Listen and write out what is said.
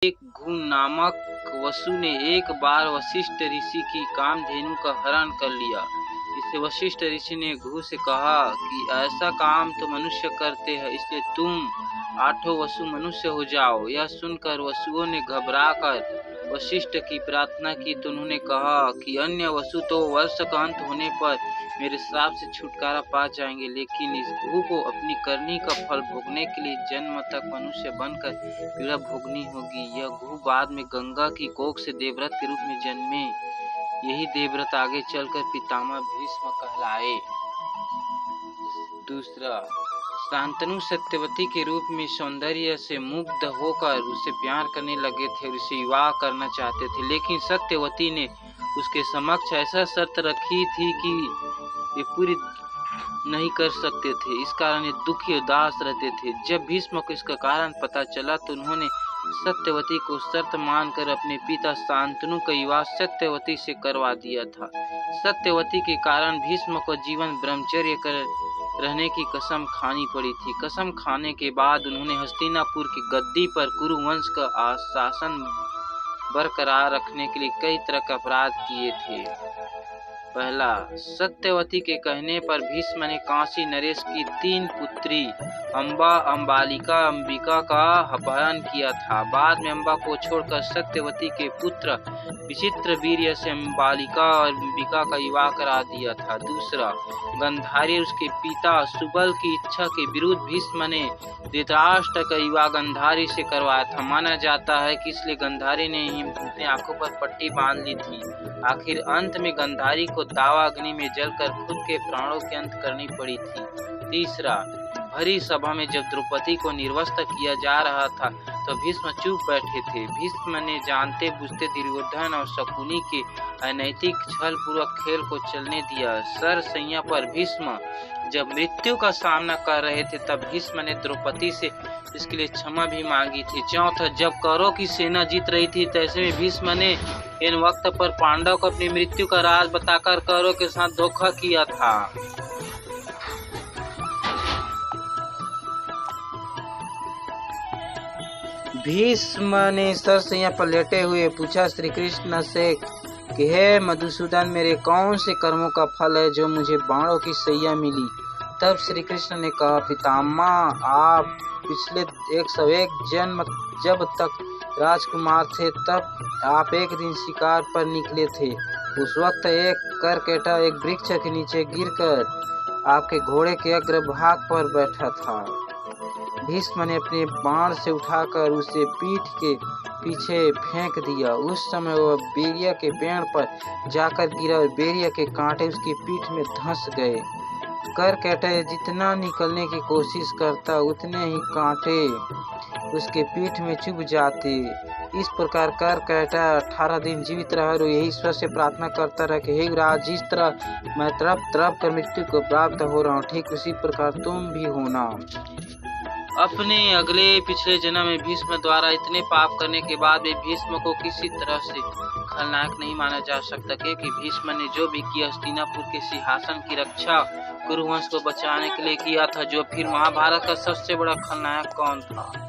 एक घू नामक वसु ने एक बार वशिष्ठ ऋषि की कामधेनु का हरण कर लिया। इससे वशिष्ठ ऋषि ने घू से कहा कि ऐसा काम तो मनुष्य करते हैं, इसलिए तुम आठों वसु मनुष्य हो जाओ। यह सुनकर वसुओं ने घबराकर वशिष्ठ की प्रार्थना की तो उन्होंने कहा कि अन्य वसु तो वर्ष का अंत होने पर मेरे श्राप से छुटकारा पा जाएंगे, लेकिन इस घू को अपनी करनी का फल भोगने के लिए जन्म तक मनुष्य बनकर पीड़ा भोगनी होगी। यह घू बाद में गंगा की कोख से देवव्रत के रूप में जन्मे। यही देवव्रत आगे चलकर पितामह भीष्म कहलाए। दूसरा, शांतनु सत्यवती के रूप में सौंदर्य से मुग्ध होकर उसे प्यार करने लगे थे और उसे विवाह करना चाहते थे, लेकिन सत्यवती ने उसके समक्ष ऐसा शर्त रखी थी कि ये पूरी नहीं कर सकते थे। इस कारण ये दुखी उदास रहते थे। जब भीष्म को इसका कारण पता चला तो उन्होंने सत्यवती को शर्त मानकर अपने पिता शांतनु का विवाह सत्यवती से करवा दिया था। सत्यवती के कारण भीष्म को जीवन ब्रह्मचर्य कर रहने की कसम खानी पड़ी थी। कसम खाने के बाद उन्होंने हस्तिनापुर की गद्दी पर कुरु वंश का शासन बरकरार रखने के लिए कई तरह के अपराध किए थे। पहला, सत्यवती के कहने पर भीष्म ने काशी नरेश की 3 पुत्री अम्बा, अम्बालिका, अंबिका का अपहरण किया था। बाद में अम्बा को छोड़कर सत्यवती के पुत्र विचित्र वीर्य से अम्बालिका और अंबिका का विवाह करा दिया था। दूसरा, गंधारी उसके पिता सुबल की इच्छा के विरुद्ध भीष्म ने धृतराष्ट्र का विवाह गंधारी से करवाया था। माना जाता है कि इसलिए गंधारी ने ही अपनी आंखों पर पट्टी बांध ली थी। आखिर अंत में गंधारी को दावा अग्नि में जलकर खुद के प्राणों के अंत करनी पड़ी थी। तीसरा, भरी सभा में जब द्रौपदी को निर्वस्त्र किया जा रहा था तो भीष्म चुप बैठे थे। भीष्म ने जानते बुझते दुर्योधन और शकुनी के अनैतिक छल पूर्वक खेल को चलने दिया। सरसैया पर भीष्म जब मृत्यु का सामना कर रहे थे तब भीष्म ने द्रौपदी से इसके लिए क्षमा भी मांगी थी। चौथा, जब कौरवों की सेना जीत रही थी तैसे में भीष्म ने इन वक्त पर पांडव को अपनी मृत्यु का राज बताकर कौरवों के साथ धोखा किया था। भीष्म ने सरसैया पर लेटे हुए पूछा श्री कृष्ण से कि हे मधुसूदन, मेरे कौन से कर्मों का फल है जो मुझे बाणों की सैया मिली। तब श्री कृष्ण ने कहा, पितामह, आप पिछले 101 जन्म जब तक राजकुमार थे तब आप एक दिन शिकार पर निकले थे। उस वक्त एक करकेटा एक वृक्ष के नीचे गिरकर आपके घोड़े के अग्रभाग पर बैठा था। भीष्म ने अपने बाण से उठाकर उसे पीठ के पीछे फेंक दिया। उस समय वह बेरिया के पेड़ पर जाकर गिरा और बेरिया के कांटे उसकी पीठ में धंस गए। करकेटा जितना निकलने की कोशिश करता उतने ही कांटे उसके पीठ में चुभ जाते। इस प्रकार करकेटा 18 दिन जीवित रहा और यही ईश्वर से प्रार्थना करता रहा कि हे युवराज, जिस तरह मैं तड़प कर मृत्यु को प्राप्त हो रहा हूँ, ठीक उसी प्रकार तुम भी होना। अपने अगले पिछले जन्म में भीष्म द्वारा इतने पाप करने के बाद भी भीष्म को किसी तरह से खलनायक नहीं माना जा सकता, क्योंकि भीष्म ने जो भी किया हस्तिनापुर के सिंहासन की रक्षा कुरुवंश को बचाने के लिए किया था। जो फिर महाभारत का सबसे बड़ा खलनायक कौन था?